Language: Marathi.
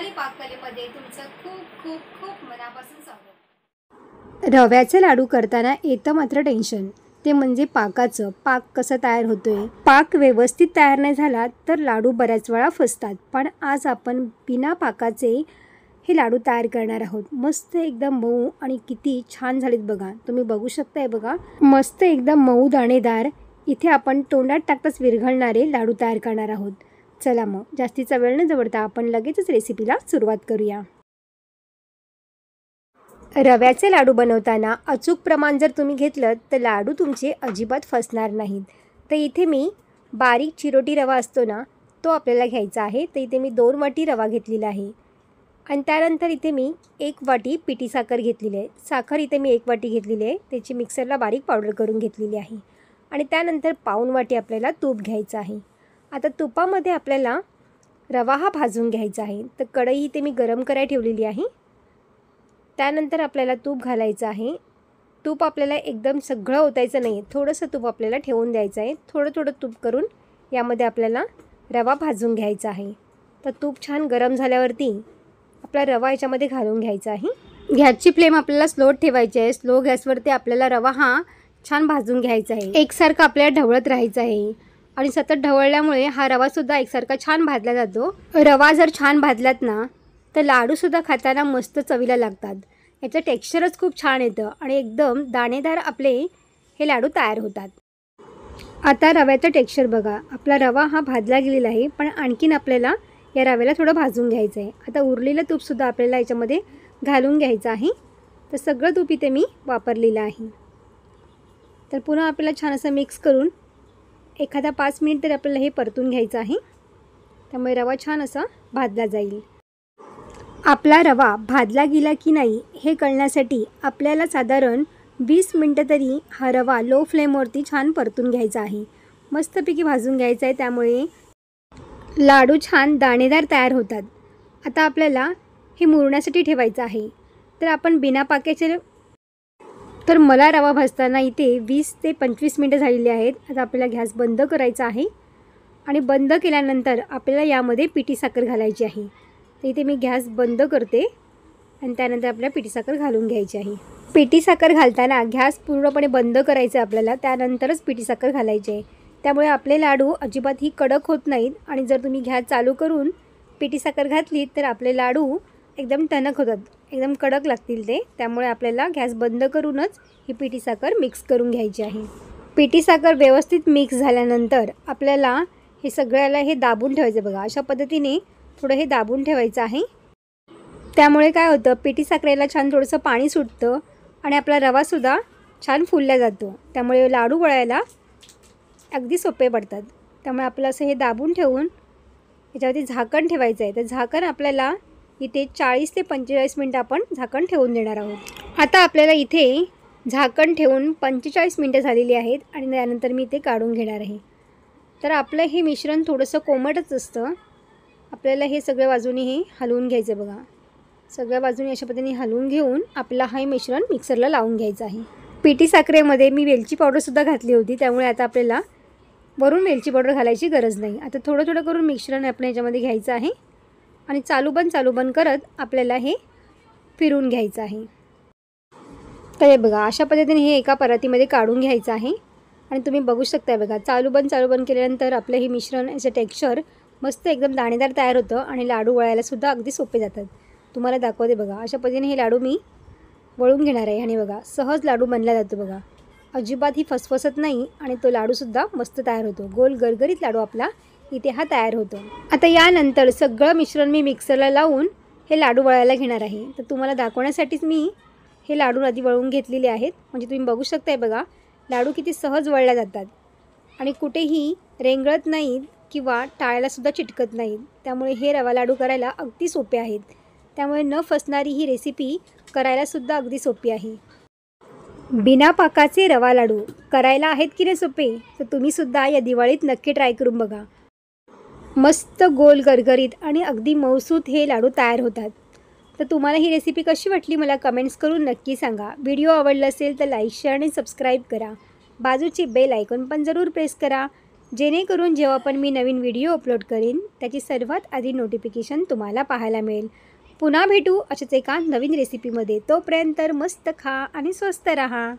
रुमाली पाककलेमध्ये तुमचं खूप खूप खूप मनापासून स्वागत। रव्याचे लाडू करताना येतं मात्र टेन्शन, ते म्हणजे पाकाचं। पाक कसा तयार होतोय, पाक व्यवस्थित तयार नाही झाला तर लाडू बऱ्याच वेळा फसतात। पण आज आपण बिना पाकाचे हे लाडू तयार करणार आहोत। मस्त एकदम मऊ आणि किती छान झालेत बघा, तुम्ही बघू शकताय बघा, मस्त एकदम मऊ दाणेदार। इथे आपण तोंडात टाकताच विरघळणारे लाडू तयार करणार आहोत। चला मग जास्तीचा वेळ न दवडता आपण लगेचच रेसिपीला सुरुवात करूया। रव्याचे लाडू बनवताना अचूक प्रमाण जर तुम्ही घेतलं तर लाडू तुमचे अजिबात फसणार नाहीत। तर इथे मी बारीक चिरोटी रवा असतो ना, तो आपल्याला घ्यायचा आहे। तर इथे मी 2 वाटी रवा घेतलेला आहे आणि त्यानंतर इथे मी 1 वाटी पिठी साखर घेतलेली आहे। साखर इथे मी 1 वाटी घेतलेली आहे, त्याची मिक्सरला बारीक पावडर करून घेतलेली आहे। आणि त्यानंतर पाऊण वाटी आपल्याला तूप घ्यायचं आहे। आता तुपामध्ये आपल्याला रवा हा भाजून घ्यायचा आहे। तर कढई इथे मी गरम करायला ठेवलेली आहे। त्यानंतर आपल्याला तूप घालायचं आहे। तूप आपल्याला एकदम सगळं ओतायचं नाही, थोडंसं तूप आपल्याला ठेवून द्यायचं आहे। थोडं थोडं तूप करून यामध्ये आपल्याला रवा भाजून घ्यायचा आहे। तर तूप छान गरम झाल्यावरती आपला रवा याच्यामध्ये घालून घ्यायचा आहे। गॅसची फ्लेम आपल्याला स्लो ठेवायची आहे। स्लो गॅसवरती आपल्याला रवा हा छान भाजून घ्यायचा आहे। एकसारखं आपल्याला ढवळत राहायचं आहे आणि सतत ढवळल्यामुळे हा रवासुद्धा एकसारखा छान भाजला जातो। रवा जर छान भाजलात ना तर लाडूसुद्धा खाताना मस्त चवीला लागतात। याचं टेक्स्चरच खूप छान येतं आणि एकदम दाणेदार आपले हे लाडू तयार होतात। आता रव्याचं टेक्स्चर बघा, आपला रवा हा भाजला गेलेला आहे, पण आणखीन आपल्याला या रव्याला थोडं भाजून घ्यायचं आहे। आता उरलेलं तूपसुद्धा आपल्याला याच्यामध्ये घालून घ्यायचं आहे। तर सगळं तूप इथे मी वापरलेलं आहे। तर पुन्हा आपल्याला छान असं मिक्स करून एखादा 5 मिनिट तरी आपल्याला हे परतून घ्यायचं आहे, त्यामुळे रवा छान असा भाजला जाईल। आपला रवा भाजला गेला की नाही हे कळण्यासाठी आपल्याला साधारण 20 मिनिटं तरी हा रवा लो फ्लेमवरती छान परतून घ्यायचा आहे। मस्तपैकी भाजून घ्यायचा आहे, त्यामुळे लाडू छान दाणेदार तयार होतात। आता आपल्याला हे मुरण्यासाठी ठेवायचं आहे। तर आपण बिना पाकाचे, तर मला रवा भाजताना इथे 20 ते 25 मिनिटं झालेली आहेत। आता आपल्याला गॅस बंद करायचा आहे आणि बंद केल्यानंतर आपल्याला यामध्ये पिठी साखर घालायची आहे। तर इथे मी गॅस बंद करते आणि त्यानंतर आपल्याला पिठी साखर घालून घ्यायची आहे। पिठी साखर घालताना गॅस पूर्णपणे बंद करायचं आहे आपल्याला, त्यानंतरच पिठी साखर घालायची आहे। त्यामुळे आपले लाडू अजिबातही कडक होत नाहीत आणि जर तुम्ही गॅस चालू करून पिठी साखर घातली तर आपले लाडू एकदम टणक होतात, एकदम कडक लागतील ते। त्यामुळे आपल्याला गॅस बंद करूनच ही पिठी साखर मिक्स करून घ्यायची आहे। पिठी साखर व्यवस्थित मिक्स झाल्यानंतर आपल्याला हे सगळ्याला हे दाबून ठेवायचं बघा, अशा पद्धतीने थोडं हे दाबून ठेवायचं आहे। त्यामुळे काय होतं, पिठी साखरेला छान थोडंसं पाणी सुटतं आणि आपला रवासुद्धा छान फुलला जातो। त्यामुळे लाडू वळायला अगदी सोपे पडतात। त्यामुळे आपलं असं हे दाबून ठेवून याच्यावरती झाकण ठेवायचं आहे। तर झाकण आपल्याला इथे 40 ते 45 मिनिटं आपण झाकण ठेवून देणार आहोत। आता आपल्याला इथे झाकण ठेवून 45 मिनिटं झालेली आहेत आणि त्यानंतर मी इथे काढून घेणार आहे। तर आपलं हे मिश्रण थोडंसं कोमटच असतं, आपल्याला हे सगळ्या बाजूनी हे हलवून घ्यायचं बघा। सगळ्या बाजूनी अशा पद्धतीने हलवून घेऊन आपला हे मिश्रण मिक्सरला लावून घ्यायचं आहे। पिठी साखरेमध्ये मी वेलची पावडरसुद्धा घातली होती, त्यामुळे आता आपल्याला वरून वेलची पावडर घालायची गरज नाही। आता थोडं थोडं करून मिश्रण आपण याच्यामध्ये घ्यायचं आहे आणि चालू बंद करत आपल्याला हे फिरून घ्यायचं आहे। तर हे बघा, अशा पद्धतीने हे एका परातीमध्ये काढून घ्यायचं आहे आणि तुम्ही बघू शकता बघा, चालू बंद केल्यानंतर आपलं हे मिश्रण याचं टेक्स्चर मस्त एकदम दाणेदार तयार होतं आणि लाडू वळायलासुद्धा अगदी सोपे जातात। तुम्हाला दाखवते बघा, अशा पद्धतीने हे लाडू मी वळून घेणार आहे आणि बघा सहज लाडू बनला जातो बघा, अजिबात ही फसफसत नाही आणि तो लाडूसुद्धा मस्त तयार होतो। गोल गरगरीत लाडू आपला इथे हा तयार होतो। आता यानंतर सगळं मिश्रण मी मिक्सरला लावून हे लाडू वळायला घेणार आहे। तर तुम्हाला दाखवण्यासाठीच मी हे लाडू आधी वळून घेतलेले आहेत, म्हणजे तुम्ही बघू शकताय बघा लाडू किती सहज वळल्या जातात आणि कुठेही रेंगळत नाहीत किंवा टाळ्यालासुद्धा चिटकत नाहीत। त्यामुळे हे रवा लाडू करायला अगदी सोपे आहेत। त्यामुळे न फसणारी ही रेसिपी करायलासुद्धा अगदी सोपी आहे। बिना पाकाचे रवा लाडू करायला आहेत की नाही सोपे, तर तुम्हीसुद्धा या दिवाळीत नक्की ट्राय करून बघा। मस्त गोल गरगरीत आणि अगदी मऊसूत हे लाडू तयार होतात। तर तुम्हाला ही रेसिपी कशी वाटली मला कमेंट्स करून नक्की सांगा। व्हिडिओ आवडला असेल तर लाईक, शेअर आणि सबस्क्राईब करा। बाजूची बेल आयकॉन पण जरूर प्रेस करा, जेणेकरून जेव्हा पण मी नवीन व्हिडिओ अपलोड करीन त्याची सर्वात आधी नोटिफिकेशन तुम्हाला पाहायला मिळेल. पुन्हा भेटू अशाच एका नवीन रेसिपीमध्ये. तोपर्यंत मस्त खा आणि स्वस्त राहा.